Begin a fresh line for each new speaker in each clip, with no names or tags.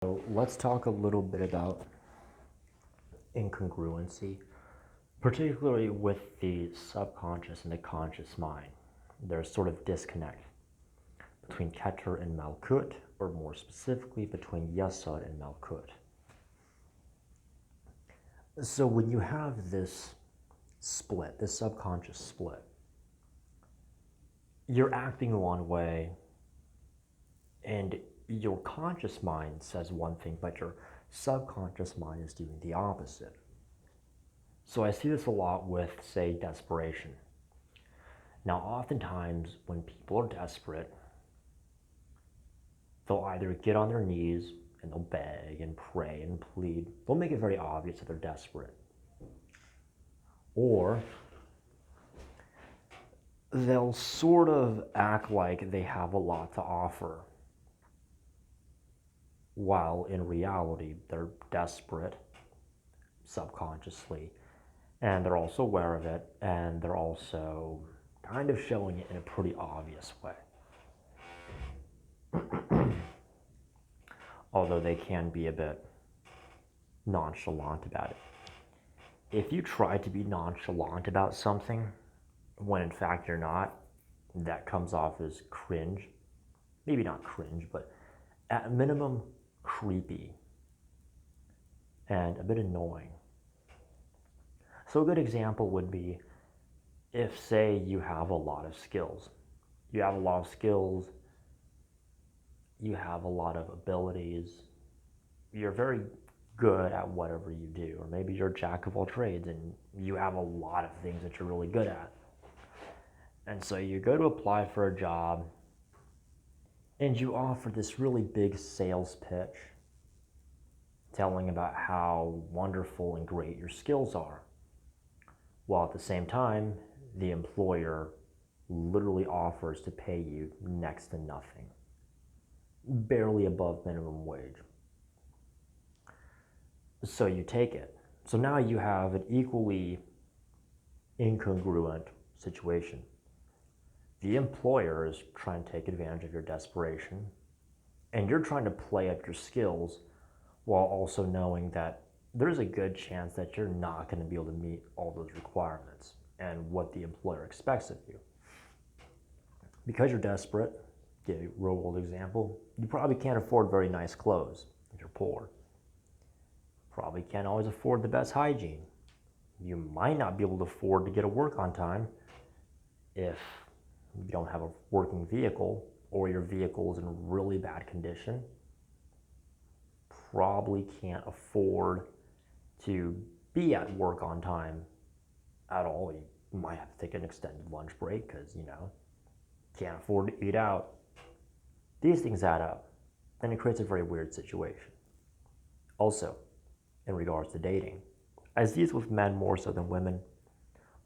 So let's talk a little bit about incongruency, particularly with the subconscious and the conscious mind. There's sort of disconnect between Keter and Malkut, or more specifically between Yesod and Malkut. So when you have this split, this subconscious split, you're acting one way and your conscious mind says one thing, but your subconscious mind is doing the opposite. So I see this a lot with, say, desperation. Now, oftentimes when people are desperate, they'll either get on their knees and they'll beg and pray and plead. They'll make it very obvious that they're desperate. Or they'll sort of act like they have a lot to offer, while in reality they're desperate subconsciously, and they're also aware of it, and they're also kind of showing it in a pretty obvious way. Although they can be a bit nonchalant about it. If you try to be nonchalant about something when in fact you're not, that comes off as cringe. Maybe not cringe, but at minimum creepy and a bit annoying. So a good example would be if, say, you have a lot of skills. You have a lot of skills, you have a lot of abilities, you're very good at whatever you do, or maybe you're a jack of all trades and you have a lot of things that you're really good at. And so you go to apply for a job and you offer this really big sales pitch telling about how wonderful and great your skills are, while at the same time the employer literally offers to pay you next to nothing, barely above minimum wage. So you take it. So now you have an equally incongruent situation. The employer is trying to take advantage of your desperation, and you're trying to play up your skills while also knowing that there's a good chance that you're not going to be able to meet all those requirements and what the employer expects of you. Because you're desperate, give a real world example, you probably can't afford very nice clothes if you're poor. Probably can't always afford the best hygiene. You might not be able to afford to get to work on time if you don't have a working vehicle, or your vehicle is in really bad condition. Probably can't afford to be at work on time at all. You might have to take an extended lunch break because, can't afford to eat out. These things add up, and it creates a very weird situation. Also, in regards to dating, I see this with men more so than women,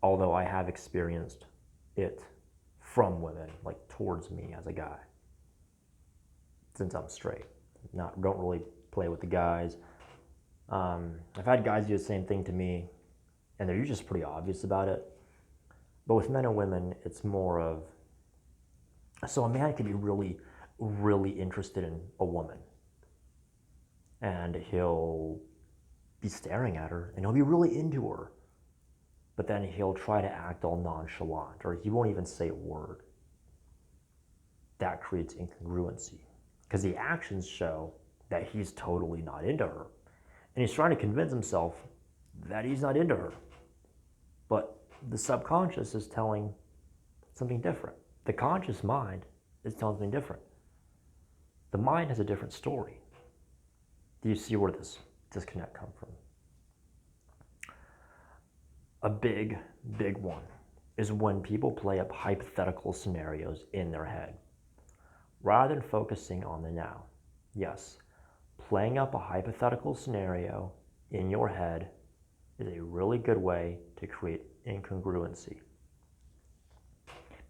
although I have experienced it from women, like towards me as a guy, since I'm straight. Don't really play with the guys. I've had guys do the same thing to me, and they're usually just pretty obvious about it. But with men and women, it's more of, so a man can be really, really interested in a woman, and he'll be staring at her, and he'll be really into her, but then he'll try to act all nonchalant, or he won't even say a word. That creates incongruency, because the actions show that he's totally not into her, and he's trying to convince himself that he's not into her, but the subconscious is telling something different. The conscious mind is telling something different. The mind has a different story. Do you see where this disconnect comes from? A big, big one is when people play up hypothetical scenarios in their head, rather than focusing on the now. Yes, playing up a hypothetical scenario in your head is a really good way to create incongruency,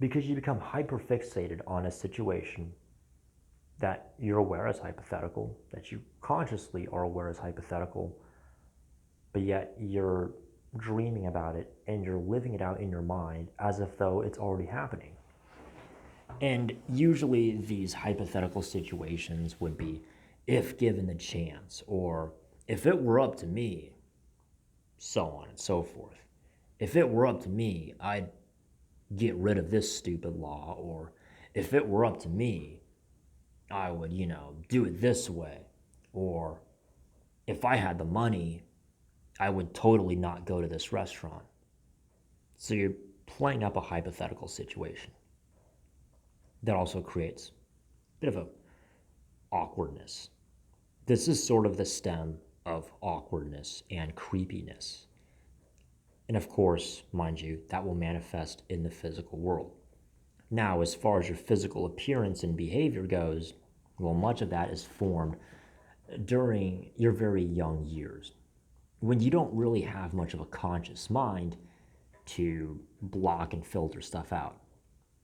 because you become hyperfixated on a situation that you're aware is hypothetical, that you consciously are aware is hypothetical, but yet you're dreaming about it and you're living it out in your mind as if though it's already happening. And usually these hypothetical situations would be if given the chance, or if it were up to me, so on and so forth. If it were up to me, I'd get rid of this stupid law, or if it were up to me, I would, do it this way, or if I had the money, I would totally not go to this restaurant. So you're playing up a hypothetical situation that also creates a bit of a awkwardness. This is sort of the stem of awkwardness and creepiness. And of course, mind you, that will manifest in the physical world. Now, as far as your physical appearance and behavior goes, well, much of that is formed during your very young years, when you don't really have much of a conscious mind to block and filter stuff out.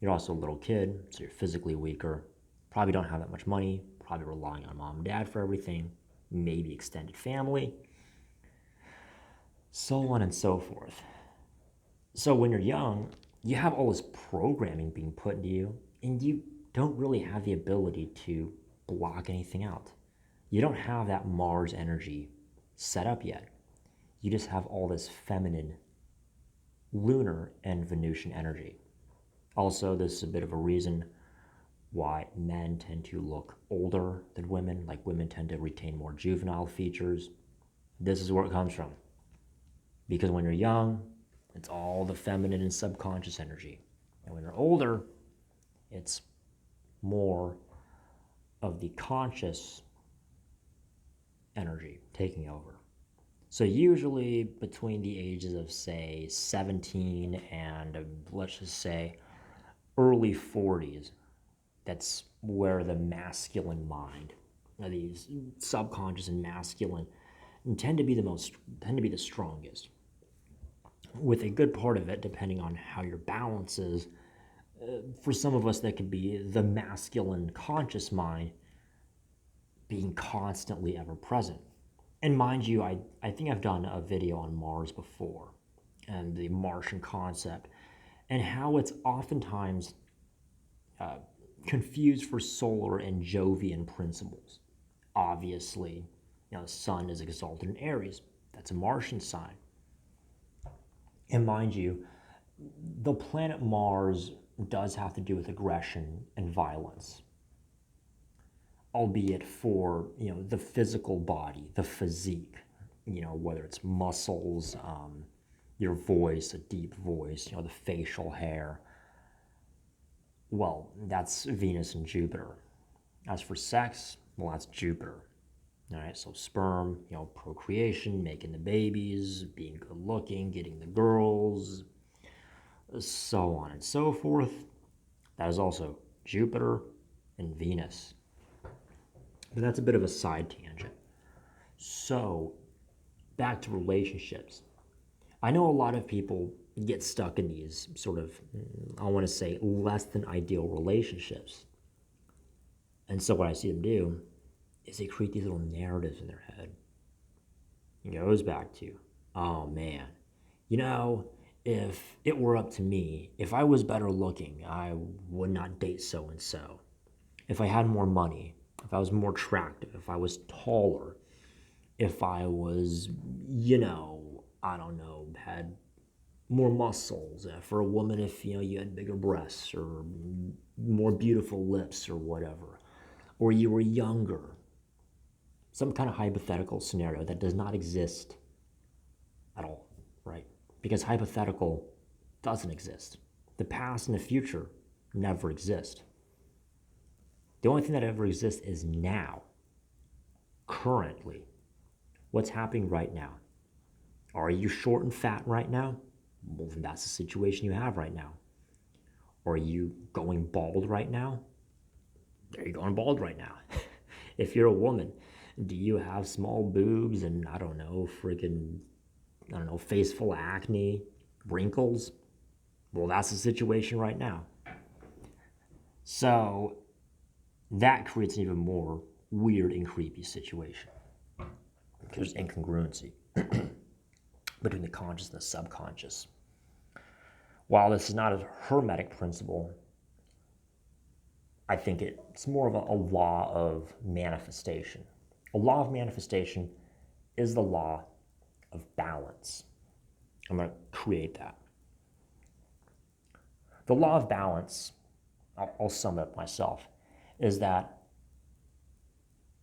You're also a little kid, so you're physically weaker, probably don't have that much money, probably relying on mom and dad for everything, maybe extended family, so on and so forth. So when you're young, you have all this programming being put into you, and you don't really have the ability to block anything out. You don't have that Mars energy set up yet. You just have all this feminine, lunar, and Venusian energy. Also, this is a bit of a reason why men tend to look older than women, like women tend to retain more juvenile features. This is where it comes from. Because when you're young, it's all the feminine and subconscious energy. And when you're older, it's more of the conscious energy taking over. So usually between the ages of, say, 17 and let's just say early 40s, that's where the masculine mind, these subconscious and masculine, tend to be the strongest. With a good part of it, depending on how your balance is, for some of us that could be the masculine conscious mind being constantly ever present. And mind you, I think I've done a video on Mars before and the Martian concept and how it's oftentimes confused for solar and Jovian principles. Obviously, the sun is exalted in Aries. That's a Martian sign. And mind you, the planet Mars does have to do with aggression and violence, albeit for the physical body, the physique, whether it's muscles, your voice, a deep voice, the facial hair. Well, that's Venus and Jupiter. As for sex, well, that's Jupiter. All right, so sperm, procreation, making the babies, being good looking, getting the girls, so on and so forth. That is also Jupiter and Venus. But that's a bit of a side tangent. So, back to relationships. I know a lot of people get stuck in these sort of, I want to say, less than ideal relationships. And so what I see them do is they create these little narratives in their head. It goes back to, oh man, if it were up to me, if I was better looking, I would not date so and so. If I had more money, if I was more attractive, if I was taller, if I was, I don't know, had more muscles. For a woman, if you had bigger breasts or more beautiful lips or whatever, or you were younger. Some kind of hypothetical scenario that does not exist at all, right? Because hypothetical doesn't exist. The past and the future never exist. The only thing that ever exists is now, currently. What's happening right now? Are you short and fat right now? Well, then that's the situation you have right now. Are you going bald right now? There you're going bald right now. If you're a woman, do you have small boobs and, face full of acne, wrinkles? Well, that's the situation right now. So that creates an even more weird and creepy situation. There's incongruency between the conscious and the subconscious. While this is not a hermetic principle, I think it's more of a law of manifestation. A law of manifestation is the law of balance. I'm going to create that. The law of balance, I'll sum it up myself, is that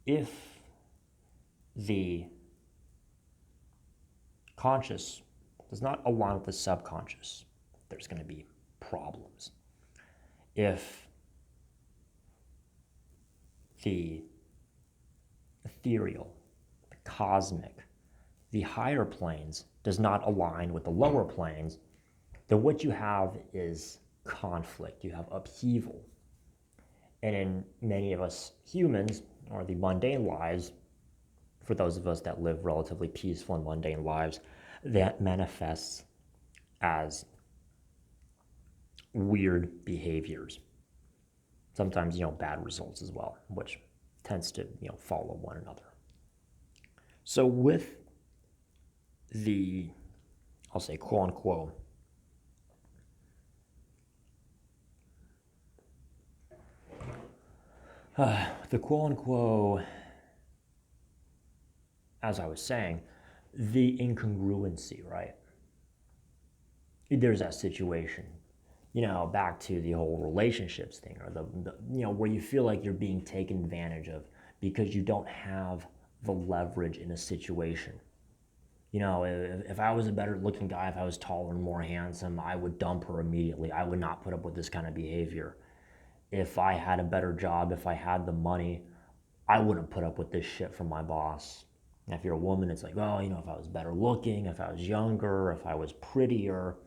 if the conscious does not align with the subconscious, there's going to be problems. If the ethereal, the cosmic, the higher planes does not align with the lower planes, then what you have is conflict. You have upheaval. And in many of us humans, or the mundane lives, for those of us that live relatively peaceful and mundane lives, that manifests as weird behaviors. Sometimes, bad results as well, which tends to, follow one another. So with the, I'll say, quote unquote, the quote unquote, as I was saying, the incongruency, right? There's that situation, back to the whole relationships thing, or the where you feel like you're being taken advantage of because you don't have the leverage in a situation. If I was a better looking guy, if I was taller and more handsome, I would dump her immediately. I would not put up with this kind of behavior. If I had a better job, if I had the money, I wouldn't put up with this shit from my boss. And if you're a woman, it's like, well, if I was better looking, if I was younger, if I was prettier,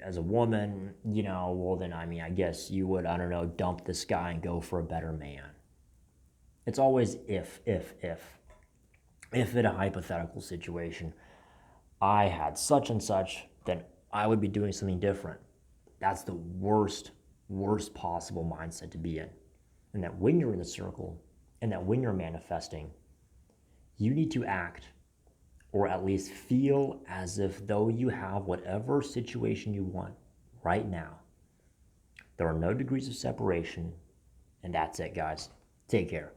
as a woman, well then, I guess you would, dump this guy and go for a better man. It's always if. If in a hypothetical situation, I had such and such, then I would be doing something different. That's the worst possible mindset to be in. And that when you're in the circle, and that when you're manifesting, you need to act, or at least feel as if though you have whatever situation you want right now. There are no degrees of separation, and that's it, guys. Take care.